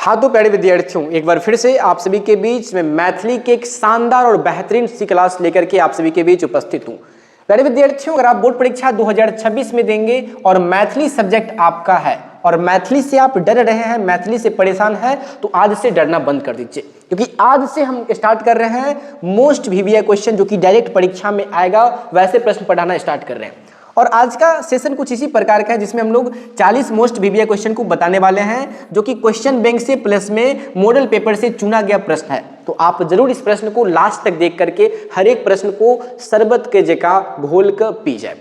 हाँ तो प्यारे विद्यार्थियों, एक बार फिर से आप सभी के बीच में मैथिली के एक शानदार और बेहतरीन सी क्लास लेकर के आप सभी के बीच उपस्थित हूँ। प्यारे विद्यार्थियों, अगर आप बोर्ड परीक्षा 2026 में देंगे और मैथिली सब्जेक्ट आपका है और मैथिली से आप डर रहे हैं, मैथिली से परेशान है, तो आज से डरना बंद कर दीजिए, क्योंकि आज से हम स्टार्ट कर रहे हैं मोस्ट वीवीआई क्वेश्चन जो कि डायरेक्ट परीक्षा में आएगा, वैसे प्रश्न पढ़ाना स्टार्ट कर रहे हैं। और आज का सेशन कुछ इसी प्रकार का है जिसमें हम लोग 40 मोस्ट वीवीआई क्वेश्चन को बताने वाले हैं, जो कि क्वेश्चन बैंक से प्लस में मॉडल पेपर से चुना गया प्रश्न है। तो आप जरूर इस प्रश्न को लास्ट तक देख करके हर एक प्रश्न को शरबत के जगह घोल कर पी जाए।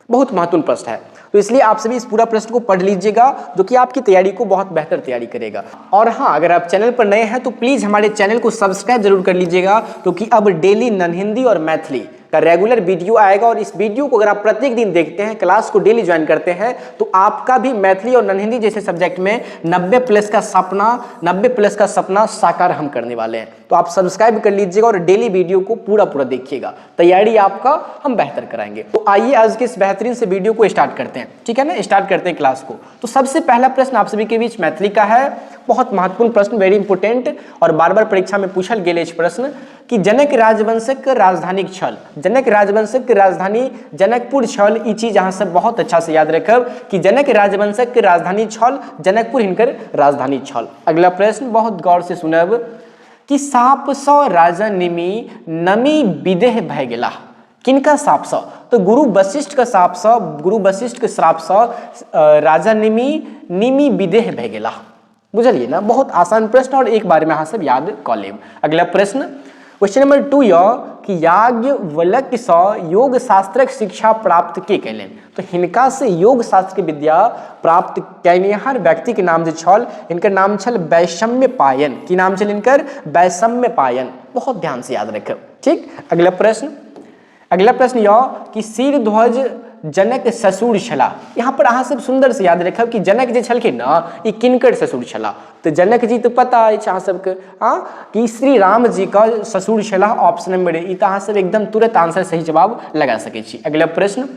बहुत महत्वपूर्ण प्रश्न है, तो इसलिए आप सभी इस पूरा प्रश्न को पढ़ लीजिएगा, जो कि आपकी तैयारी को बहुत बेहतर तैयारी करेगा। और हाँ, अगर आप चैनल पर नए हैं तो प्लीज हमारे चैनल को सब्सक्राइब जरूर कर लीजिएगा, क्योंकि अब डेली नॉन हिंदी और मैथिली का रेगुलर वीडियो आएगा। और इस वीडियो को अगर आप प्रत्येक दिन देखते हैं, क्लास को डेली ज्वाइन करते हैं, तो आपका भी मैथिली और नॉन हिंदी जैसे सब्जेक्ट में 90 प्लस का सपना साकार हम करने वाले हैं। तो आप सब्सक्राइब कर लीजिएगा और डेली वीडियो को पूरा देखिएगा, तैयारी आपका हम बेहतर कराएंगे। तो आइए आज के इस बेहतरीन से वीडियो को स्टार्ट करते हैं, ठीक है ना। स्टार्ट करते हैं क्लास को। तो सबसे पहला प्रश्न आप सभी के बीच मैथिली का है, बहुत महत्वपूर्ण प्रश्न, वेरी इंपोर्टेंट, और बार बार परीक्षा में पूछल गेल प्रश्न कि जनक राजवंशक राजधानी छल। जनक राजवंशक राजधानी जनकपुर छल। ई चीज अहाँ सब बहुत अच्छा से याद रखब कि जनक राजवंशक राजधानी छल, जनकपुर हिनकर राजधानी छल। अगला प्रश्न बहुत गौर से सुनब कि साप सँ राजा निमि नमी विदेह भय गेला। किनका साप सँ? तो गुरु वशिष्ठ का साप सँ, गुरु वशिष्ठ के श्राप सँ राजा निमि विदेह भय गेला। बुझलिए ना, बहुत आसान प्रश्न और एक बार में अहाँ सब याद कऽ लेब। अगला प्रश्न क्वेश्चन नंबर 2 यह कि याज्ञवल्क्य सँ योग शास्त्रक शिक्षा प्राप्त के कैलन। तो हिनका से योग शास्त्र के विद्या प्राप्त कैनिहार व्यक्ति के नाम जो छल, इनकर नाम छल वैषम्य पायन। की नाम छल इनकर? वैषम्य पायन। बहुत ध्यान से याद रखब, ठीक। अगला प्रश्न यह कि सिरध्वज जनक ससुर छला। यहाँ पर अहाँ सब सुंदर से याद रखब कि जनक जे छलखिन ना, ई किनकर ससुर छला। तो जनक जी तो पता अछि अहाँ सबके, हाँ, कि श्री राम जी का ससुर छला। ऑप्शन नंबर ई तो अहाँ सब एकदम तुरंत आंसर सही जवाब लगा सकै छी। अगला प्रश्न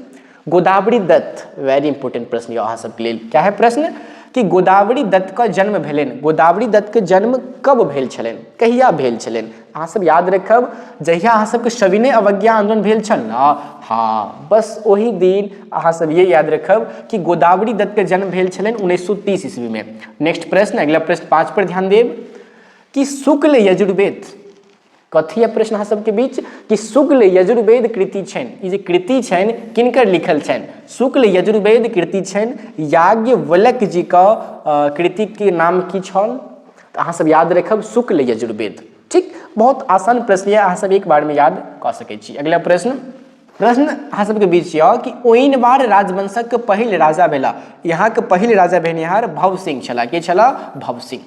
गोदावरी दत्त, वेरी इंपोर्टेंट प्रश्न यह अहाँ सबके लेल। क्या है प्रश्न कि गोदावरी दत्त का जन्म भेलनि। गोदावरी दत्त के जन्म कब भेल छलनि, कहिया भेल छलनि? अहाँ सब याद रखब जहिया अहाँ सबके सविनय अवज्ञा आंदोलन भेल छल ना, हाँ, बस वही दिन अहाँ सब ये याद रखब कि गोदावरी दत्त के जन्म भेल छलनि 1930 ईस्वी में। नेक्स्ट प्रश्न, अगला प्रश्न 5 पर ध्यान देब कि शुक्ल यजुर्वेद, कथी है प्रश्न अहाँ सबके बीच कि शुक्ल यजुर्वेद कृति छनि। ई जे कृति छनि किनकर लिखल छनि? शुक्ल यजुर्वेद कृति छनि याज्ञवल्क्य जी का कृति के नाम की छल? तो अहाँ सब याद रखब शुक्ल यजुर्वेद, ठीक। बहुत आसान प्रश्न है, अहाँ सब एक बार में याद कऽ सकै छी। अगला प्रश्न अहाँ सबके बीच यऽ कि ओइनवार राजवंशक पहिल राजा भेला। यहाँ के पहिल राजा भेनिहार भव सिंह छला। के छला? भव सिंह।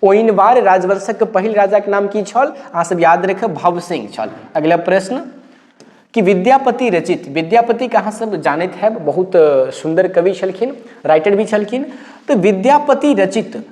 ओइनवार राजवंशक पहिल राजा के नाम की छल? अहाँ सब याद रखब भव सिंह छल। अगला प्रश्न कि विद्यापति रचित, विद्यापति के अहाँ सब जानैत हैब, बहुत सुंदर कवि छलखिन, राइटर भी छलखिन। तो विद्यापति रचित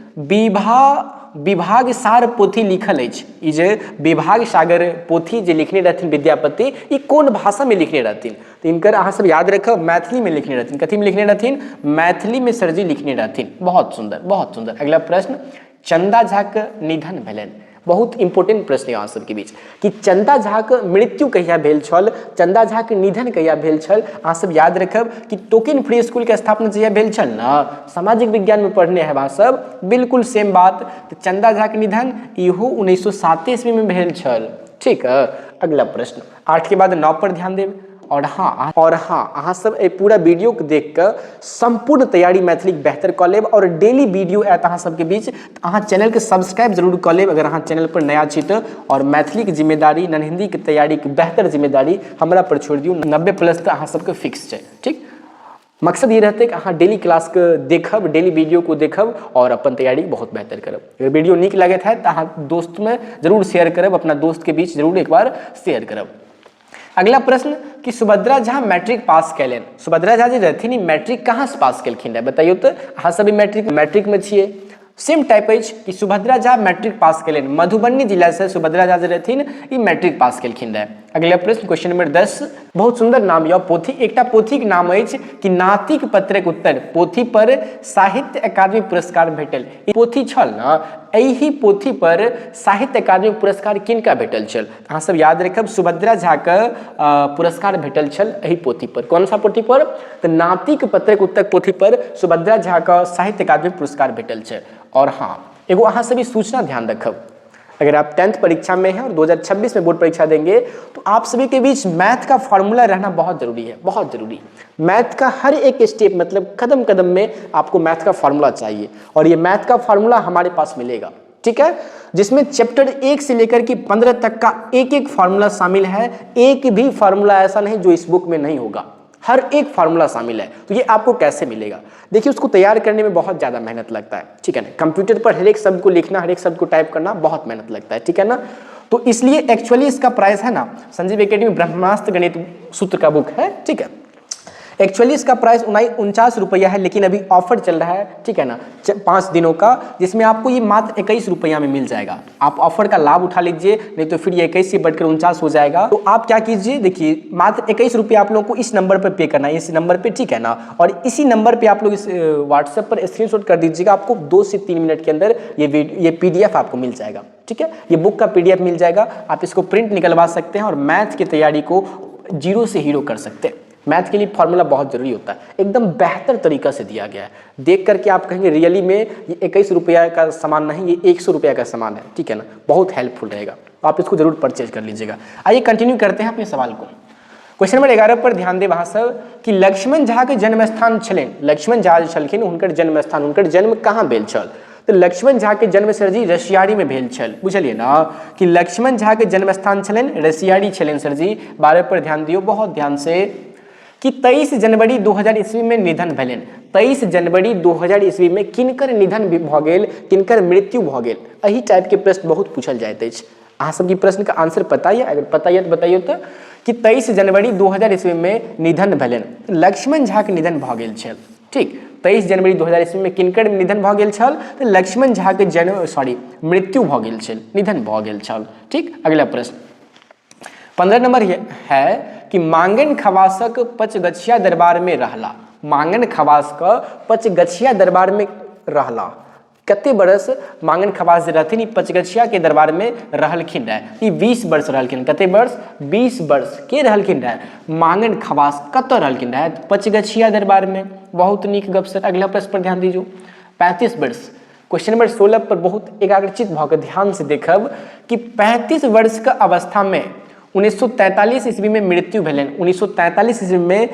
विभाग सार पोथी लिखल अछि। ई जे विभाग सागर पोथी जे लिखने रहथिन विद्यापति, ई कोन भाषा में लिखने रहथिन? तो इनकर अहाँ सब याद रखब मैथिली में लिखने रहथिन। कथी में लिखने रहथिन? मैथिली में सरजी लिखने रहथिन। बहुत सुंदर, बहुत सुंदर। अगला प्रश्न चंदा झा के निधन भेलनि। बहुत इंपोर्टेंट प्रश्न है अहाँ सबके बीच कि चंदा झा के मृत्यु कहिया भेल छल, चंदा झा के निधन कहिया भेल छल? अहाँ सब याद रखब कि टोकेन फ्री स्कूल के स्थापना जहिया भेल छल ना, सामाजिक विज्ञान में पढ़ने हैं अहाँ सब, बिल्कुल सेम बात। तो चंदा झा के निधन इहो 1907 ईस्वी में भेल छल, ठीक है। अगला प्रश्न 8 के बाद 9 पर ध्यान देब। और हाँ अहाँ सब ए पूरा वीडियो को देख कर संपूर्ण तैयारी मैथिली बेहतर कऽ लेब। और डेली वीडियो आयत अहाँ सबके बीच, अहाँ चैनल के सब्सक्राइब जरूर कऽ लेब अगर अहाँ चैनल पर नया छी तो। और मैथिली की जिम्मेदारी, नॉन हिंदी की तैयारी की बेहतर जिम्मेदारी हमरा पर छोड़ दियौ। 90 प्लस तो अहाँ सबके फिक्स है, ठीक। मकसद ये रहते कि अहाँ डेली क्लास के देखब, डेली वीडियो को देखब और अपन तैयारी बहुत बेहतर करब। अगर वीडियो नीक लगत है तो अहाँ दोस्त में जरूर शेयर करब, अपना दोस्त के बीच जरूर एक बार शेयर करब। अगला प्रश्न कि सुभद्रा झा मैट्रिक पास कैलन। सुभद्रा झा जी रहथिन मैट्रिक कहाँ से पास केलखिन है बताइयो तो? अहाँ सभी मैट्रिक में छिए, सेम टाइप अछि कि सुभद्रा झा मैट्रिक पास कैलन। मधुबनी जिला से सुभद्रा झा जे रहथिन ई मैट्रिक पास केलखिन रहे। अगला प्रश्न क्वेश्चन नंबर 10 बहुत सुंदर नाम यह पोथी एकटा पोथीक नाम अछि कि नातिक पत्रक उत्तर पोथी पर साहित्य अकादमी पुरस्कार भेटल। ई पोथी छल ना, एही पोथी पर साहित्य अकादमी पुरस्कार किनका भेटल छल? अहाँ सब याद रखब सुभद्रा झा के पुरस्कार भेटल छल एही पोथी पर। कौन सा पोथी पर? तो नातिक पत्रक उत्तर पोथी पर सुभद्रा झा का साहित्य अकादमी पुरस्कार भेटल छल। और हाँ एगो अहाँ सभी सूचना ध्यान रखब, अगर आप 10th परीक्षा में हैं और 2026 में बोर्ड परीक्षा देंगे तो आप सभी के बीच मैथ का फॉर्मूला रहना बहुत जरूरी है, बहुत जरूरी। मैथ का हर एक स्टेप मतलब कदम कदम में आपको मैथ का फॉर्मूला चाहिए और ये मैथ का फॉर्मूला हमारे पास मिलेगा, ठीक है, जिसमें चैप्टर 1 से लेकर के 15 तक का एक एक फॉर्मूला शामिल है। एक भी फॉर्मूला ऐसा नहीं जो इस बुक में नहीं होगा, हर एक फार्मूला शामिल है। तो ये आपको कैसे मिलेगा? देखिए उसको तैयार करने में बहुत ज़्यादा मेहनत लगता है, ठीक है ना। कंप्यूटर पर हर एक शब्द को लिखना, हर एक शब्द को टाइप करना बहुत मेहनत लगता है, ठीक है ना। तो इसलिए एक्चुअली इसका प्राइस है ना, संजीव एकेडमी ब्रह्मास्त्र गणित सूत्र का बुक है, ठीक है। एक्चुअली इसका प्राइस 49 रुपया है, लेकिन अभी ऑफर चल रहा है, ठीक है ना, 5 दिनों का, जिसमें आपको ये मात्र 21 रुपया में मिल जाएगा। आप ऑफर का लाभ उठा लीजिए, नहीं तो फिर ये 21 से बढ़कर 49 हो जाएगा। तो आप क्या कीजिए, देखिए मात्र 21 रुपया आप लोगों को इस नंबर पर पे करना है, इस नंबर पे, ठीक है ना। और इसी नंबर पे आप लोग इस व्हाट्सएप पर स्क्रीनशॉट कर दीजिएगा, आपको 2 से 3 मिनट के अंदर ये PDF आपको मिल जाएगा, ठीक है। ये बुक का PDF मिल जाएगा, आप इसको प्रिंट निकलवा सकते हैं और मैथ की तैयारी को 0 से हीरो कर सकते हैं। मैथ के लिए फॉर्मूला बहुत जरूरी होता है, एकदम बेहतर तरीका से दिया गया है। देख करके आप कहेंगे रियली में ये 21 रुपया का सामान नहीं, ये 100 रुपया का सामान है, ठीक है ना। बहुत हेल्पफुल रहेगा, आप इसको जरूर परचेज कर लीजिएगा। आइए कंटिन्यू करते हैं अपने सवाल को। क्वेश्चन नंबर 11 पर ध्यान दे वहाँ सब कि लक्ष्मण झा के जन्म स्थान छलन। लक्ष्मण झा छलखिन, हुनकर जन्म स्थान, हुनकर जन्म कहाँ भेल छल? तो लक्ष्मण झा के जन्म सर जी रसियाड़ी में भेल छल, बुझलिए ना कि लक्ष्मण झा के जन्म स्थान छलन रसियाड़ी छलन सर जी। 12 पर ध्यान दियो बहुत ध्यान से कि 23 जनवरी 2000 ईस्वी में निधन भेलन। 23 जनवरी 2000 ईस्वी में किनकर निधन भऽ गेल, किनकर मृत्यु भऽ गेल? एही टाइप के प्रश्न बहुत पूछल जाइत अछि। अहाँ सबके प्रश्न का आंसर पता है? अगर पता है तो बताइए तो कि 23 जनवरी 2000 ईस्वी में निधन भेलन, लक्ष्मण झा के निधन भऽ गेल छल, ठीक। 23 जनवरी 2000 ईस्वी में किनकर निधन भऽ गेल छल? तो लक्ष्मण झा के मृत्यु भऽ गेल छल, निधन भऽ गेल छल, ठीक। अगला प्रश्न 15 नंबर है कि मांगन खवासक पचगछिया दरबार में रहला। मांगन खवास का पचगछिया दरबार में रहला, कते बरस मांगन खवास जे रहथिन पचगछिया के दरबार में रहलखिन रहे? 20 वर्ष रहलखिन। कते वर्ष? 20 वर्ष के रहलखिन रहे मांगन खवास, कतऽ रहलखिन रहे? पचगछिया दरबार में। बहुत नीक गप सर। अगला प्रश्न पर ध्यान दीजिए 35 वर्ष। क्वेश्चन नंबर 16 पर बहुत एकाग्रचित भऽ कऽ ध्यान से देखब कि 35 वर्ष का अवस्था में 1943 ईस्वी में मृत्यु भेलन। 1943 ईस्वी में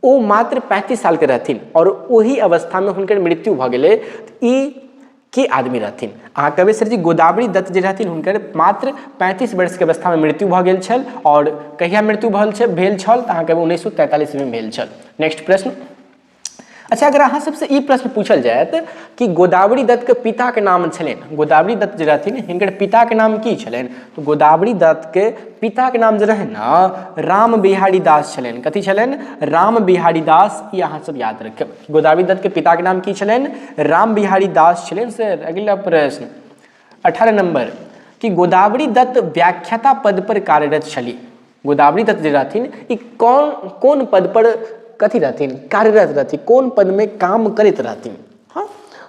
ओ मात्र 35 साल के रहथिन और वही अवस्था में हुनकर मृत्यु भऽ गेलै। ई के आदमी रहथिन? अहाँ कहबै सर जी गोदावरी दत्त जे रहथिन हुनकर मात्र 35 वर्ष के अवस्था में मृत्यु भऽ गेल छल। और कहिया मृत्यु भेल छल? तऽ अहाँ कहबै 1943 ईस्वी में भेल छल। नेक्स्ट प्रश्न। अच्छा अगर अहाँ सबसे ई प्रश्न पूछल जायत कि गोदावरी दत्त के पिता के नाम छलनि, गोदावरी दत्त जे रहथिन हिनकर पिता के नाम की छलनि? तो गोदावरी दत्त के पिता के नाम जे रहे ना राम बिहारी दास छलनि। कथी छलनि? राम बिहारी दास। ये अहाँ सब याद रखब। गोदावरी दत्त के पिता के नाम की छलनि? राम बिहारी दास छलनि सर। अगला प्रश्न 18 नंबर कि गोदावरी दत्त व्याख्याता पद पर कार्यरत छली। गोदावरी दत्त जे रहथिन ई कौन पद पर कथी रहथिन? कार्यरत रहथिन, कौन पद में काम करते रहथिन? हाँ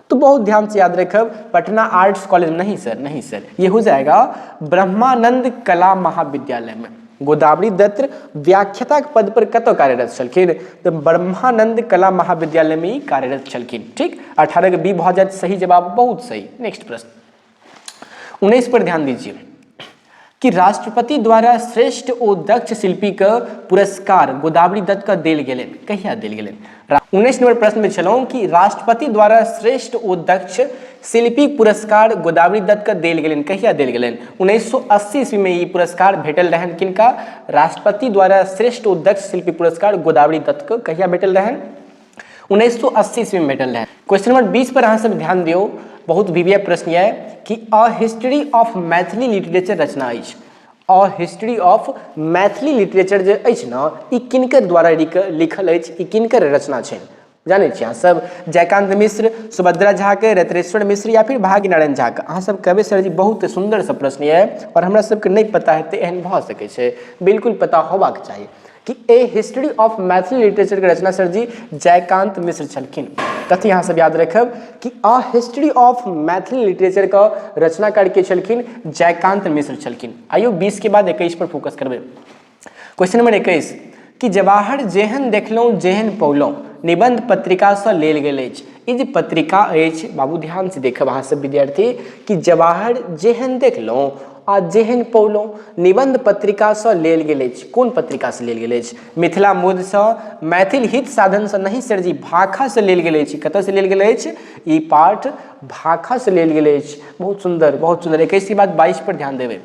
तो बहुत ध्यान से याद रखब। पटना आर्ट्स कॉलेज नहीं सर, नहीं सर, ये हो जाएगा ब्रह्मानंद कला महाविद्यालय में। गोदावरी दत्त व्याख्याता के पद पर कतौ कार्यरत छलखिन? तो ब्रह्मानंद कला महाविद्यालय में ही कार्यरत छलखिन, ठीक। 18 के बी भऽ जायत सही जवाब, बहुत सही। नेक्स्ट प्रश्न 19 पर ध्यान दीजिए कि राष्ट्रपति द्वारा श्रेष्ठ ओ दक्ष शिल्पी का पुरस्कार गोदावरी दत्त का देल गेलन। कहिया देल गेलन? 19 नंबर प्रश्न में छलहुँ कि राष्ट्रपति द्वारा श्रेष्ठ ओ दक्ष शिल्पी पुरस्कार गोदावरी दत्त का देल गेलन। कहिया देल गेलन? 1980 ईस्वी में ये पुरस्कार भेटल रहन किनका? राष्ट्रपति द्वारा श्रेष्ठ ओ दक्ष शिल्पी पुरस्कार गोदावरी दत्त का कहिया भेटल रहन? 1980 ईस्वी में भेटल रहन। क्वेश्चन नंबर 20 पर अहाँ सब ध्यान दियो, बहुत विविध प्रश्न है कि a history of Maithili literature रचना अछि। A history of Maithili literature जे अछि ना ई किनकर द्वारा लिखल अछि, ई किनकर रचना छै? जाने छियै अहाँ सब जयकांत मिश्र, सुभद्रा झा के, रत्नेश्वर मिश्र या फिर भाग्य नारायण झा के। अहाँ सब कहबै सर जी बहुत सुंदर सा प्रश्न है और हमरा सबके नहीं पता है तो एहन भऽ सकै छै, बिल्कुल पता होबाक चाही कि ए हिस्ट्री ऑफ मैथिली लिटरेचर के रचना सर जी जयकांत मिश्र छलखिन। कथी अहाँ सब याद रखब कि आ हिस्ट्री ऑफ मैथिली लिटरेचर का रचनाकार के छलखिन जयकांत मिश्र छलखिन। आइयो 20 के बाद 21 पर फोकस करबै। क्वेश्चन नंबर 21 कि जवाहर जेहन देखलहुँ जेहन पौलहुँ निबंध पत्रिका से लेल गेल अछि। ई जे पत्रिका अछि बाबू ध्यान से देखब अहाँ सब विद्यार्थी कि जवाहर जेहन देखलहुँ आ जेहन पौलहुँ निबंध पत्रिका से लेल गेल अछि। कोन पत्रिका से लेल गेल अछि? मिथिला मोद से, मैथिल हित साधन से नहीं सर जी, भाखा से लेल गेल अछि। कतऽ से लेल गेल अछि? ई पाठ भाखा से लेल गेल अछि। बहुत सुंदर बहुत सुंदर। 21 के बाद 22 पर ध्यान देबै।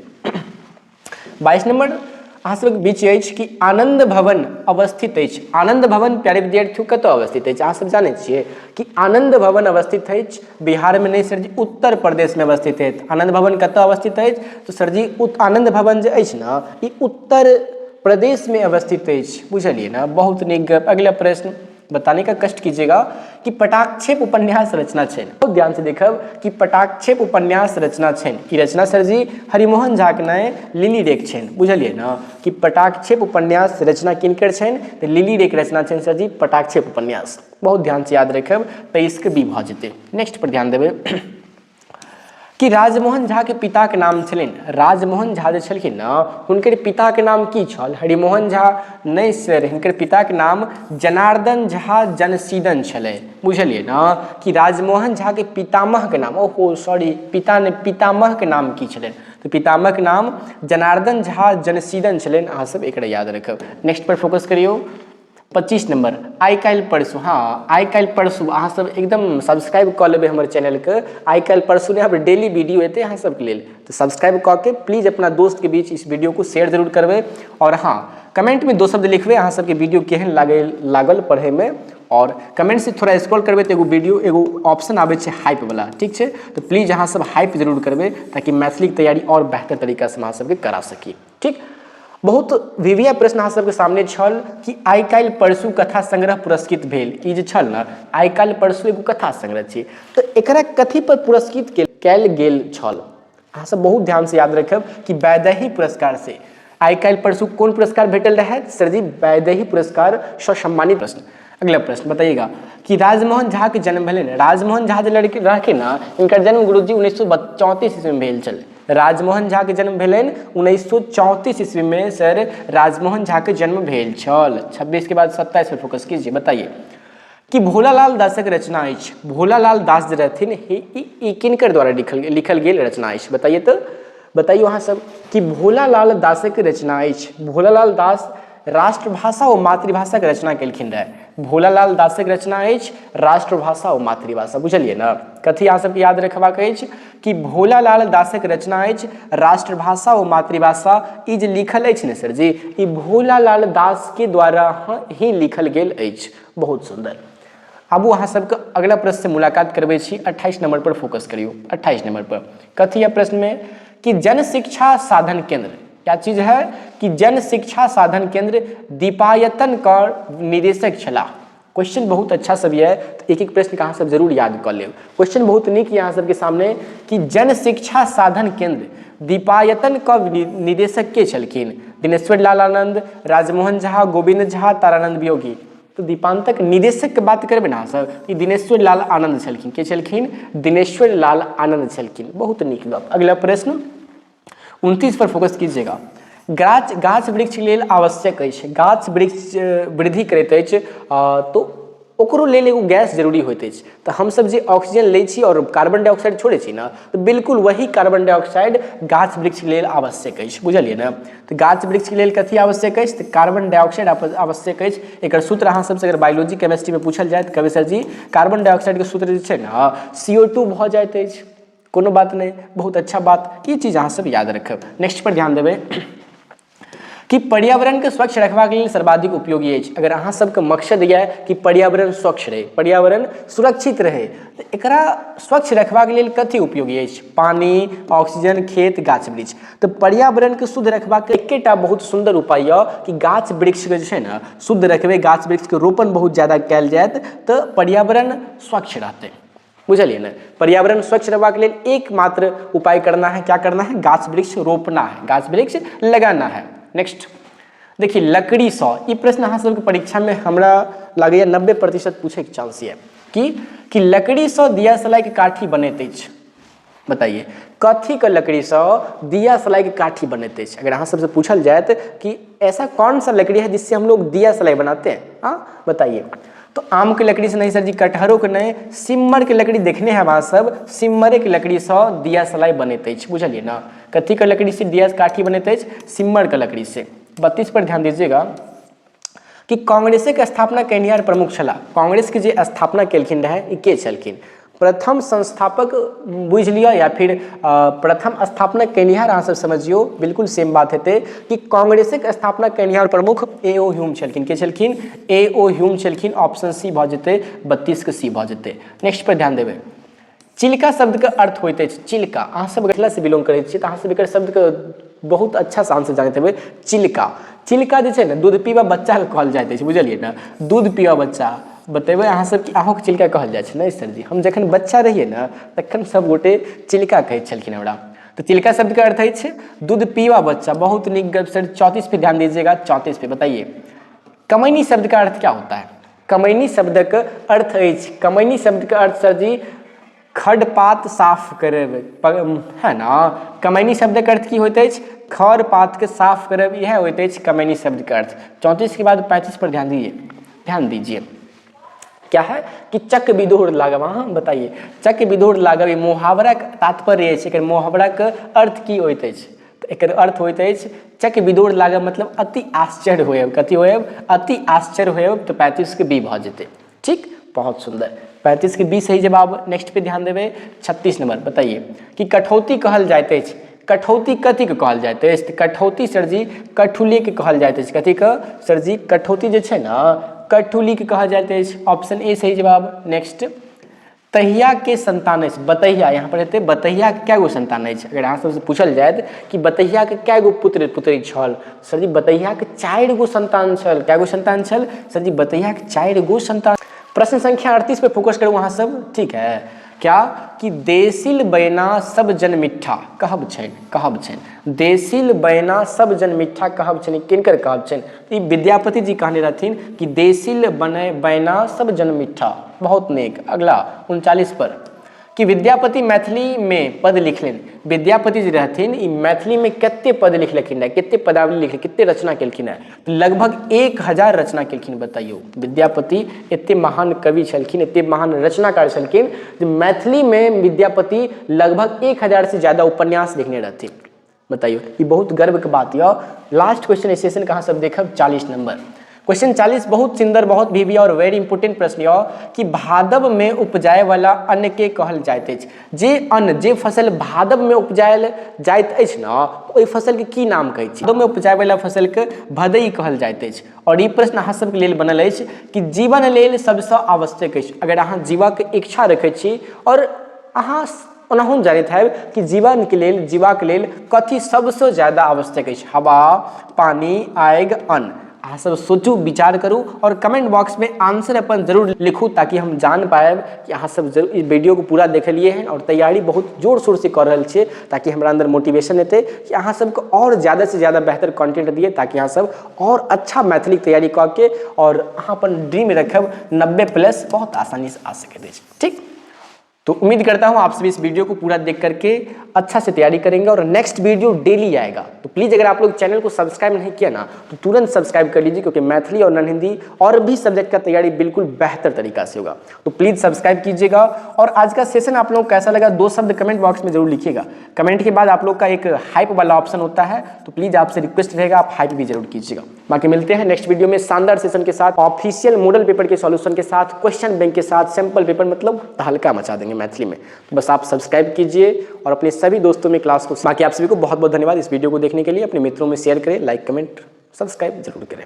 22 नंबर अहाँ सबके बीच अछि कि आनंद भवन अवस्थित अछि। आनंद भवन प्यारे विद्यार्थियों कतऽ अवस्थित अछि? अहाँ सब जानै छियै कि आनंद भवन अवस्थित अछि बिहार में नहीं सर जी, उत्तर प्रदेश में अवस्थित अछि। आनंद भवन कतऽ अवस्थित अछि? तो सर जी आनंद भवन जे अछि ना ई उत्तर प्रदेश में अवस्थित अछि। बुझलिए ना, बहुत नीक गप। अगला प्रश्न बताने का कष्ट कीजिएगा कि पटाक्षेप उपन्यास रचना छेन। बहुत ध्यान से देखब कि पटाक्षेप उपन्यास रचना छेन। ई रचना सर जी हरिमोहन झा के नाय लिली रेख छेन। बुझलिए ना कि पटाक्षेप उपन्यास रचना किनकर छेन? तो लिली रेख रचना छेन सर जी पटाक्षेप उपन्यास। बहुत ध्यान से याद रखब 23 के बी भऽ जेतै। नेक्स्ट पर ध्यान देबै कि राजमोहन झा के पिता के नाम छलनि। राजमोहन झा जे छलखिन ना हुनकर पिता के नाम की छल? हरिमोहन झा नहीं सर, हिनकर पिता के नाम जनार्दन झा जनसीदन छलै। बुझलिए ना कि राजमोहन झा के पितामह के नाम, ओहो सॉरी, पितामह के नाम की छलनि? तो पितामह के नाम जनार्दन झा जनसीदन छलनि। अहाँ सब एकरा याद रखब। नेक्स्ट पर फोकस करियो। 25 नंबर आइ काल्हि परसू। हाँ आइ काल्हि परसू अहाँ सब एकदम सब्सक्राइब कऽ लेबै हमर चैनल के। आइ काल्हि परसू ने यहाँ डेली वीडियो एतै अहाँ सबके लेल, तो सब्सक्राइब कऽ के प्लीज अपना दोस्त के बीच इस वीडियो को शेयर जरूर करबै। और हाँ कमेंट में 2 शब्द लिखबै अहाँ सबके वीडियो केहन लागल पढ़े में। और कमेंट से थोड़ा स्क्रॉल करबै तो एगो ऑप्शन आबै छै हाइप वाला, ठीक छै? तो प्लीज अहाँ सब हाइप जरूर करबै ताकि मैथिली के तैयारी और बेहतर तरीका से अहाँ सबके करा सकी। ठीक, बहुत विविध प्रश्न अहाँ सबके सामने छल कि आइ काल्हि परसू कथा संग्रह पुरस्कृत भेल। ई जे छल ना आइ काल्हि परसू एगो कथा संग्रह छै, तो एकरा कथी पर पुरस्कृत कयल गेल छल? अहाँ सब बहुत ध्यान से याद रखब कि वैदेही पुरस्कार से। आइ काल्हि परसू कोन पुरस्कार भेटल रहे? सर जी वैदेही पुरस्कार से सम्मानित। प्रश्न अगला प्रश्न बताइएगा कि राजमोहन झा के जन्म भेलै। राजमोहन झा जे लड़के रहथिन ना इनकर जन्म गुरुजी 1934 ईस्वी में भेल छल। राजमोहन झा के जन्म भेलनि 1934 ईस्वी में सर राजमोहन झा के जन्म भेल छल। 26 के बाद 27 पर फोकस कीजिए। बताइए कि भोलालाल दासक रचना अछि। भोलालाल दास जे रहथिन ई किनकर द्वारा लिखल गेल रचना अछि? बताइए तो, बताइए अहाँ सब कि भोलालाल दासक रचना अछि। भोलालाल दास राष्ट्रभाषा और मातृभाषा के रचना केलखिन रहे। भोलालाल दासक रचना अछि राष्ट्रभाषा और मातृभाषा। बुझलिए ना, कथी अहाँ सबके याद रखबाक अछि कि भोलालाल दासक रचना अछि राष्ट्रभाषा और मातृभाषा। ई जे लिखल अछि ने सर जी ई भोलालाल दास के द्वारा ही लिखल गेल अछि। बहुत सुंदर। आबू अहाँ सबके अगला प्रश्न से मुलाकात करबै छी। 28 नंबर पर फोकस करियो। 28 नंबर पर कथी है प्रश्न में कि जन शिक्षा साधन केंद्र क्या चीज है? कि जन शिक्षा साधन केंद्र दीपायतन का निदेशक छला। क्वेश्चन बहुत अच्छा सब है, तो एक एक प्रश्न का अहाँ सब जरूर याद कर लेब। क्वेश्चन बहुत नीक यहाँ सबके सामने कि जन शिक्षा साधन केंद्र दीपायतन का निदेशक के छलखिन? दिनेश्वर लाल आनंद, राजमोहन झा, गोविंद झा, तारानंद वियोगी। तो दीपांतक निदेशक के बात करबै ना सर कि दिनेश्वर लाल आनंद छलखिन। के छलखिन? दिनेश्वर लाल आनंद छलखिन। बहुत नीक गप। अगला प्रश्न 29 पर फोकस कीजिएगा। गाछ वृक्ष लेल आवश्यक अछि। गाछ वृक्ष वृद्धि करैत अछि तो ओकरो लेल एगो गैस जरूरी होइत अछि। तो हमसब जे ऑक्सीजन लै छी और कार्बन डाइऑक्साइड छोड़ै छी ना, तो बिल्कुल वही कार्बन डाइऑक्साइड गाछ वृक्ष लेल आवश्यक अछि। बुझलिए ना, तो गाछ वृक्ष लेल कथी आवश्यक अछि? तो कार्बन डाइऑक्साइड आवश्यक अछि। एकर सूत्र अहाँ सबसे अगर बायोलॉजी केमिस्ट्री में पूछल जाए तो कहबै सर जी कार्बन डाइऑक्साइड के सूत्र जे छै ना CO2 भऽ जाइत अछि। कोनो बात नहीं, बहुत अच्छा बात। ये चीज अहाँ सब याद रखब। नेक्स्ट पर ध्यान देबै कि पर्यावरण के स्वच्छ रखबाक लेल सर्वाधिक उपयोगी अछि। अगर अहाँ सबके मकसद यऽ कि पर्यावरण स्वच्छ रहे, पर्यावरण सुरक्षित रहे, तो एकरा स्वच्छ रखबाक लेल कथी उपयोगी अछि? पानी, ऑक्सीजन, खेत, गाछ वृक्ष। तो पर्यावरण के शुद्ध रखबाक एकेटा बहुत सुंदर उपाय यऽ कि गाछ वृक्ष के जे छै ने शुद्ध रखबै, गाछ वृक्ष के रोपण बहुत ज्यादा कयल जायत तो पर्यावरण स्वच्छ रहते। बुझलिए ना? पर्यावरण स्वच्छ रहबाक लेल एकमात्र उपाय करना है, क्या करना है? गाछ वृक्ष रोपना है, गाछ वृक्ष लगाना है। नेक्स्ट देखिए, लकड़ी सौ, ये प्रश्न अहाँ सबके परीक्षा में हमरा लागैया 90% पूछे के चांस है कि लकड़ी सौ दिया सलाई के काठी बनैत अछि। बताइए कथी के लकड़ी से दिया सलाई के काठी बनैत अछि? अगर अहाँ सबसे पूछल जाए कि ऐसा कौन सा लकड़ी है जिससे हम लोग दिया सलाई बनाते हैं, हाँ बताइए। तो आम के लकड़ी से नहीं सर जी, कटहरों के नहीं, सिम्मर के लकड़ी देखने हैं वहाँ सब, सिम्मरे के लकड़ी से दिया सलाई बनैत अछि। बुझलिए ना? कथी के लकड़ी से दिया काठी बनैत अछि? सिम्मर के लकड़ी से। 32 पर ध्यान दीजिएगा कि कांग्रेस के स्थापना केनिहार प्रमुख छला। कांग्रेस के जे स्थापना केलखिन रहे के छलखिन? प्रथम संस्थापक बुझ लिया या फिर प्रथम स्थापना केनिहार अहाँ सब समझियो, बिल्कुल सेम बात हेतै कि कांग्रेस के स्थापना केनिहार प्रमुख A.O. ह्यूम छलखिन। के छलखिन? A.O. ह्यूम छलखिन। ऑप्शन सी भऽ जेतै, 32 के सी भऽ जेतै। नेक्स्ट पर ध्यान देबै, चिल्का शब्द के अर्थ होइत अछि। चिल्का, अहाँ सब मिथिला से बिलोंग करै छियै तऽ अहाँ सब एकर शब्द के बहुत अच्छा से आंसर जानैत हेबै। चिल्का, चिल्का जे छै ने दूध पीबा बच्चा के कहल जाइत अछि। बुझलिए ना? दूध पीबा बच्चा, बतेबै अहाँ सब कि अहूँ के चिल्का कहल जाइ छै? नहीं सर जी, हम जखन बच्चा रहिए ना तखन सब गोटे चिल्का कहै छलखिन हमरा। तो चिल्का शब्द का अर्थ है दूध पीवा बच्चा। बहुत निक गप सर। 34 पे ध्यान दीजिएगा, 34 पे बताइए कमैनी शब्द का अर्थ क्या होता है? कमैनी शब्द का अर्थ है, कमैनी शब्द का अर्थ सर जी खड़ पात साफ करब है ना। कमैनी शब्द का अर्थ की होइत अछि? खड़ पात के साफ करब, यह होइत अछि कमैनी शब्द का अर्थ। 34 के बाद 35 पर ध्यान दीजिए, ध्यान दीजिए क्या है कि चक बिदोड़ लागब। हाँ बताइए, चक बिदोड़ लागब ये मुहावरा के तात्पर्य अछि। एकर मुहावरा के अर्थ की होइत अछि? तो एकर अर्थ होइत अछि चक बिदोड़ लागब मतलब अति आश्चर्य होयब। कथी होयब? अति आश्चर्य होयब। तो 35 के बी भऽ जेतै। ठीक, बहुत सुंदर। 35 के बी सही जवाब। नेक्स्ट पे ध्यान देबै, 36 नंबर बताइए कि कठौती कहल जाइत अछि। कठौती कथी के कहल जाइत अछि? कठौती सर जी कठुली के कहल जाइत अछि। कथी के सर जी? कठौती जे छै ना कठुली के कहल जाइत अछि। ऑप्शन ए सही जवाब। नेक्स्ट, तहिया के संतान अछि। बतहिया, यहाँ पर हेतै बतहिया के कैगो संतान अछि? अगर अहाँ सबसे पूछल जाए कि बतहिया के कैगो पुत्र पुत्री छल, सर जी बतहिया के 4 गो संतान छल। कैगो संतान छल? सर जी बतहिया के 4 गो संतान। प्रश्न संख्या 38 पे फोकस करूँ वहाँ सब, ठीक है? क्या कि देसिल बैना सब जन मिठा कहब छनि, कहब छनि। देसिल बैना सब जन मिठा कहब छनि, किनकर कहब छनि? ई विद्यापति जी कहने रहथिन कि देसिल बैना सब जन मिठा। बहुत नेक। अगला 39 पर कि विद्यापति मैथिली में पद लिखलिन। विद्यापति जी रहथिन ई मैथिली में कते पद लिखलखिन है, कते पदावली लिखल, कते रचना केलखिन है? तो लगभग 1000 रचना केलखिन। बताइयो, विद्यापति एते महान कवि छलखिन, एते महान रचनाकार छलखिन जे मैथिली में विद्यापति लगभग 1000 से ज्यादा उपन्यास लिखने रहथिन। बताइयो, ये बहुत गर्व के बात है। लास्ट क्वेश्चन सेशन कहाँ सब देखब, 40 नंबर। क्वेश्चन 40 बहुत सुंदर, बहुत भी और वेरी इंपोर्टेंट प्रश्न यऽ कि भादव में उपजाए वाला अन्न के कहल जाइत अछि। जे अन्न, जे फसल भादव में उपजायल जाइत अछि ना, ओहि फसल के की नाम कहै छी? भादव में उपजाए वाला फसल के भदई कहल जाइत अछि। और ई प्रश्न अहाँ सबके लेल बनल अछि कि जीवन लेल सबसँ आवश्यक अछि। अगर अहाँ जीवक इच्छा रखै छी और अहाँ ओनाहु जानैत हैब कि जीवन के लेल, जीवाक लेल कथी सबसँ ज्यादा आवश्यक अछि? हवा, पानी, आगि, अन्न। अहाँ सब सोचू, विचार करूँ और कमेंट बॉक्स में आंसर अपन जरूर लिखू ताकि हम जान पाएब कि अहाँ सब जरूर इस वीडियो को पूरा देखलिए हैं और तैयारी बहुत जोर शोर से कर रहल छियै, ताकि हमरा अंदर मोटिवेशन हेतै कि अहाँ सबके और ज़्यादा से ज़्यादा बेहतर कंटेंट दिए, ताकि अहाँ सब और अच्छा मैथिली तैयारी कऽ के और अहाँ अपन ड्रीम रखब 90+ बहुत आसानी से आ सकैत अछि। ठीक, तो उम्मीद करता हूं आप सभी इस वीडियो को पूरा देख करके अच्छा से तैयारी करेंगे और नेक्स्ट वीडियो डेली आएगा। तो प्लीज़ अगर आप लोग चैनल को सब्सक्राइब नहीं किया ना तो तुरंत सब्सक्राइब कर लीजिए, क्योंकि मैथिली और नॉन हिंदी और भी सब्जेक्ट का तैयारी बिल्कुल बेहतर तरीका से होगा। तो प्लीज़ सब्सक्राइब कीजिएगा। और आज का सेशन आप लोग कैसा लगा 2 शब्द कमेंट बॉक्स में जरूर लिखिएगा। कमेंट के बाद आप लोग का एक हाइप वाला ऑप्शन होता है, तो प्लीज़ आपसे रिक्वेस्ट रहेगा आप हाइप भी जरूर कीजिएगा। बाकी मिलते हैं नेक्स्ट वीडियो में शानदार सेशन के साथ, ऑफिशियल मॉडल पेपर के सॉल्यूशन के साथ, क्वेश्चन बैंक के साथ, सैंपल पेपर, मतलब तहलका मचा देंगे मैथिली में। तो बस आप सब्सक्राइब कीजिए और अपने सभी दोस्तों में क्लास को। बाकी आप सभी को बहुत बहुत धन्यवाद इस वीडियो को देखने के लिए। अपने मित्रों में शेयर करें, लाइक कमेंट सब्सक्राइब जरूर करें।